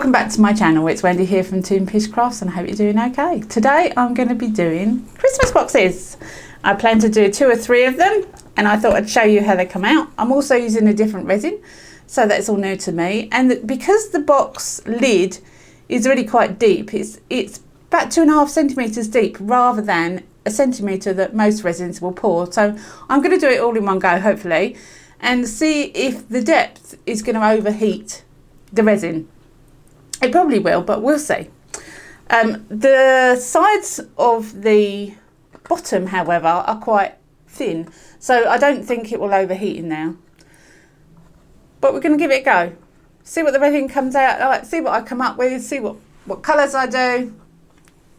Welcome back to my channel. It's Wendy here from Toon Pish Crafts and I hope you're doing okay. Today I'm going to be doing Christmas boxes. I plan to do 2 or 3 of them and I thought I'd show you how they come out. I'm also using a different resin, so that's all new to me. And because the box lid is really quite deep, it's about 2.5 centimetres deep rather than a centimetre that most resins will pour. So I'm going to do it all in one go hopefully and see if the depth is going to overheat the resin. It probably will, but we'll see. The sides of the bottom, however, are quite thin, so I don't think it will overheat in there. But we're going to give it a go. See what the resin comes out like, see what I come up with, see what colours I do.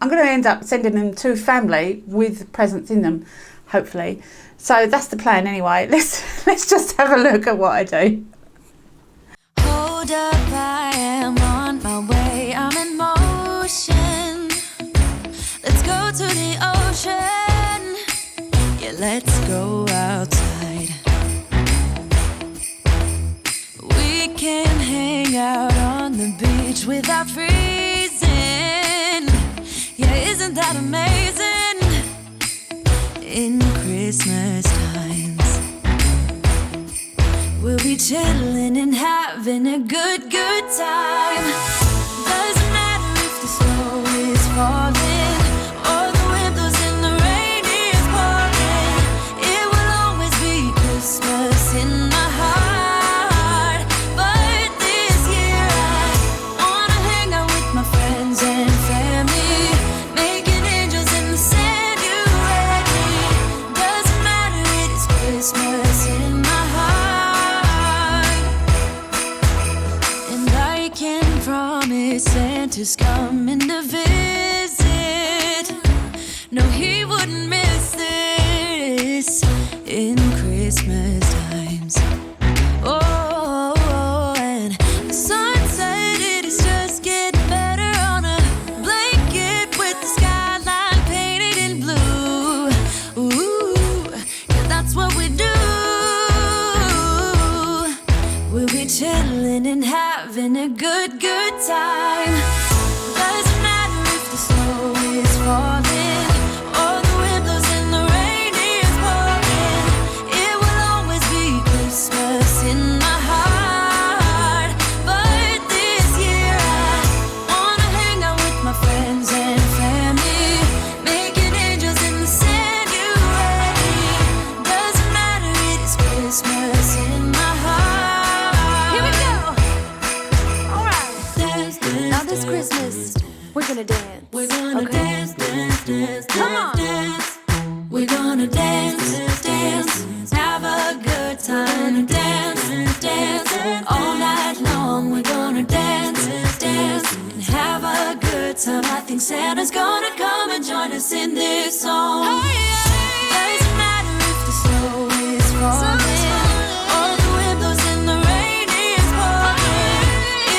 I'm going to end up sending them to family with presents in them, hopefully. So that's the plan anyway. Let's just have a look at what I do. Hold up, I am on my way, I'm in motion. Let's go to the ocean, yeah, let's go outside. We can hang out on the beach without freezing, yeah, isn't that amazing? In Christmas times we'll be chilling and having a good time. Doesn't matter if the snow is falling or the wind blows and the rain is pouring. It will always be Christmas in my heart. But this year I wanna hang out with my friends and family, making angels in the sand. You ready? Doesn't matter, it is Christmas in my heart. Santa's coming to visit. No, he wouldn't miss this in Christmas times. Oh, and the sunset, it is just getting better on a blanket with the skyline painted in blue. Ooh, yeah, that's what we do. We'll be chilling and having a good time. Doesn't matter if the snow is falling or the wind blows and the rain is pouring. It will always be Christmas in my heart. But this year I wanna hang out with my friends and family, making angels in the sand. You ready? Doesn't matter, it is Christmas in my heart. Here we go. All right. Now this Christmas, we're gonna dance. We're gonna dance, dance, dance, come on. Dance. We're gonna dance, dance, have a good time. Dance, dance, all night long. We're gonna dance, dance, and have a good time. I think Santa's gonna come and join us in this song. Oh, yeah. Doesn't matter if the snow is falling or the wind blows and the rain is pouring.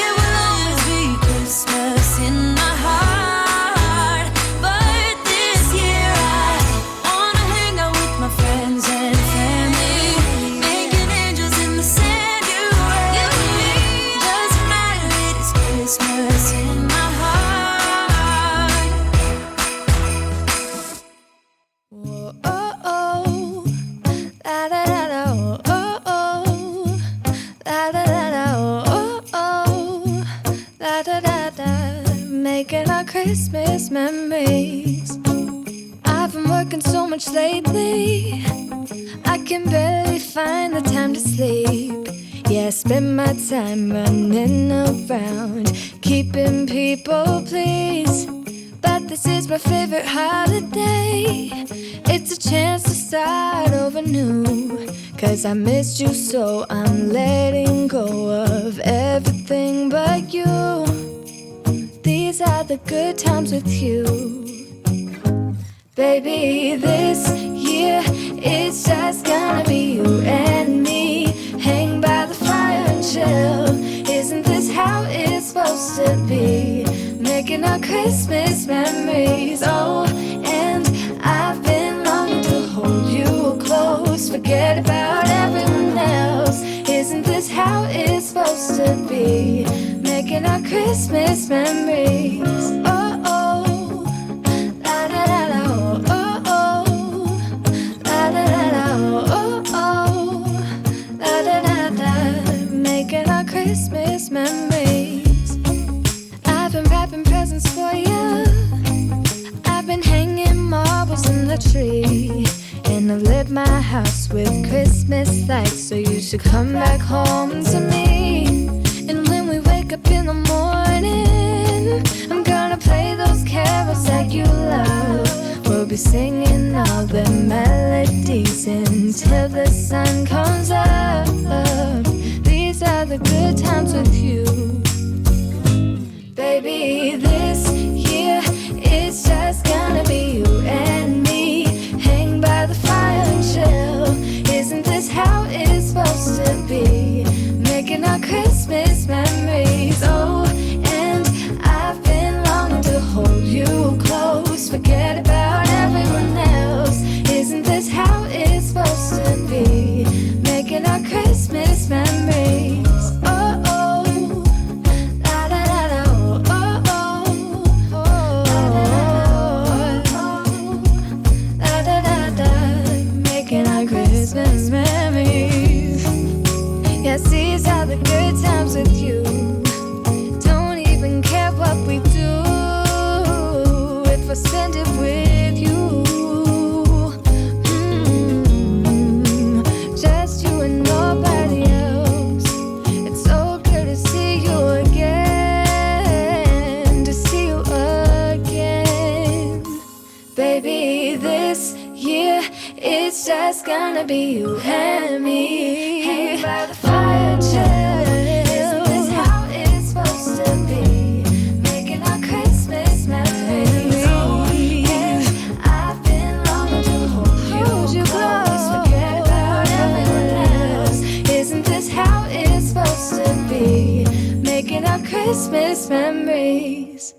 It will always be Christmas in my heart. But this year I wanna hang out with my friends and family, making angels in the sand. You ready? Doesn't matter, it is Christmas in my heart. Whoa, oh, oh, la da da da, oh, oh, la da da da, oh, oh, la da da da, making our Christmas memories. I've been working so much lately, I can barely find the time to sleep. Yeah, I spend my time running around, keeping people pleased. But this is my favorite holiday. It's a chance to start over new. 'Cause I missed you, so I'm letting go of everything but you. These are the good times with you. Baby, this year it's just gonna be you and me. Hang by the fire and chill. Isn't this how it's supposed to be? Making our Christmas memories. Oh, and I've been longing to hold you close. Forget about everyone else. Isn't this how it's supposed to be? Making our Christmas Christmas memories. Oh, oh, la da da da, oh, oh, oh, la da da da, oh, oh, la da da da, making our Christmas memories. I've been wrapping presents for you. I've been hanging marbles in the tree. And I've lit my house with Christmas lights, so you should come back home to me. And when we wake up in the morning, I'm gonna play those carols that you love. We'll be singing all the melodies until the sun comes up. These are the good times with you. Baby, this year it's just gonna be you and me. Hang by the fire and chill. Isn't this how it's supposed to be? Making our Christmas memories. Oh, and I've been longing to hold you close. Forget about everyone else. Isn't this how it's supposed to be? Making our Christmas memories. Oh, oh, la da da da, oh, oh, oh, la da da da, making our Christmas memories. Yes, these are the good times with you. Don't even care what we do if I spend it with you. Just you and nobody else. It's so good to see you again, to see you again. Baby, this year it's just gonna be you and me. Hang by the fire, chill. Isn't this how it's supposed to be? Making our Christmas memories. Oh, and I've been longing to hold you close. Forget about everyone else. Isn't this how it's supposed to be? Making our Christmas memories.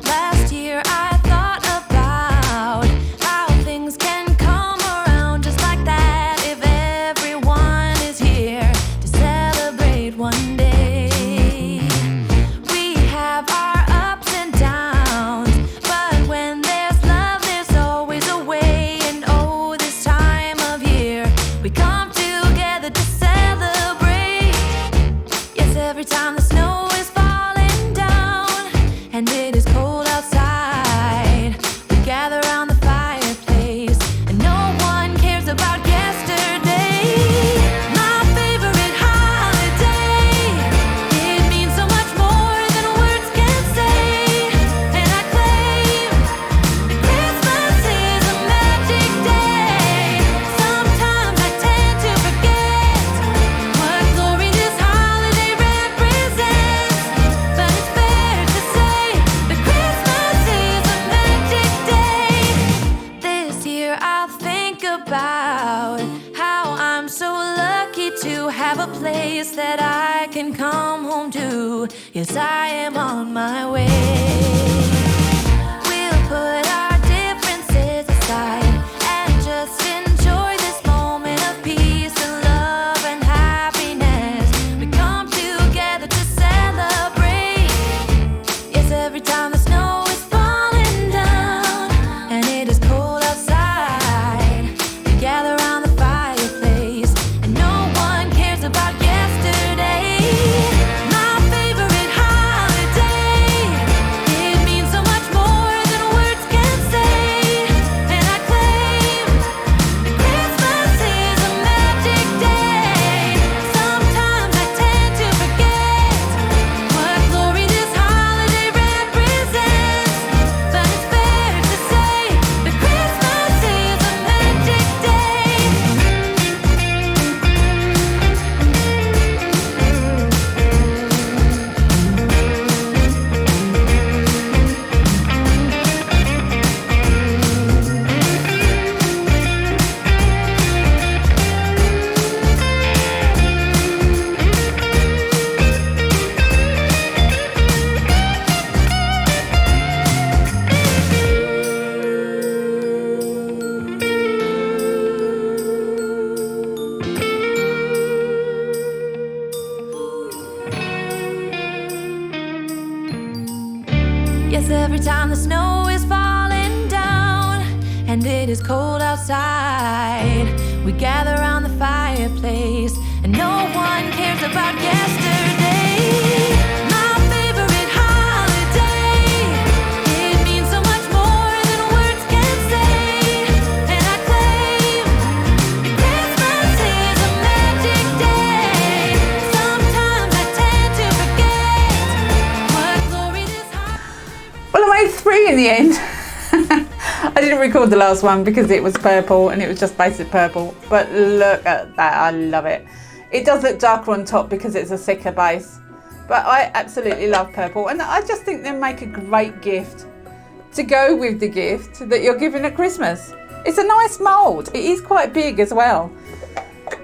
Last year I thought about how things can come around just like that if everyone is here to celebrate one day. We have our ups and downs, but when there's love there's always a way. And oh, this time of year we come together to celebrate. Yes, every time the snow is falling down and it is cold outside, we gather around the fireplace and no one cares about yesterday. My favorite holiday, it means so much more than words can say. And I claim that Christmas is a magic day. Sometimes I tend to forget what glory this holiday represents, but it's fair to say that Christmas is a magic day. This year I'll think about how I'm so lucky to have a place that I can come home to. Yes, I am on my way. We'll put our differences aside and just enjoy this moment of peace and love and happiness. We come together to celebrate. Yes, every time the snow is falling down and it is cold outside, we gather around the fireplace and no one cares about yesterday. My favorite holiday, it means snow is falling down and it is cold outside. We gather around the fireplace and no one cares about yesterday. My favorite holiday, it means so much more than words can say. And I claim Christmas is a magic day. Sometimes I tend to forget what glory this holiday. Well, I made 3 in the end. I didn't record the last one because it was purple and it was just basic purple, but look at that, I love it. It does look darker on top because it's a thicker base, but I absolutely love purple, and I just think they make a great gift to go with the gift that you're giving at Christmas. It's a nice mould. It is quite big as well.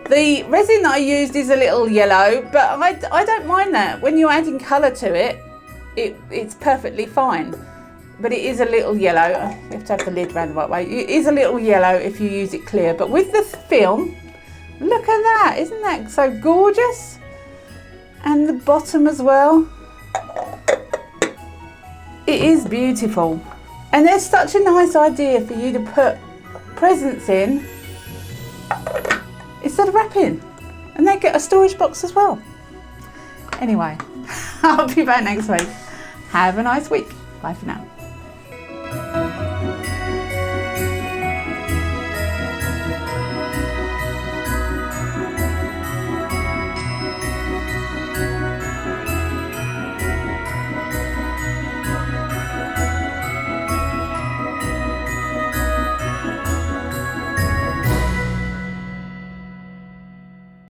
The resin that I used is a little yellow, but I don't mind that. When you're adding colour to it, it's perfectly fine. But it is a little yellow. You have to have the lid round the right way. It is a little yellow if you use it clear. But with the film, look at that. Isn't that so gorgeous? And the bottom as well. It is beautiful. And there's such a nice idea for you to put presents in instead of wrapping. And they get a storage box as well. Anyway, I'll be back next week. Have a nice week. Bye for now.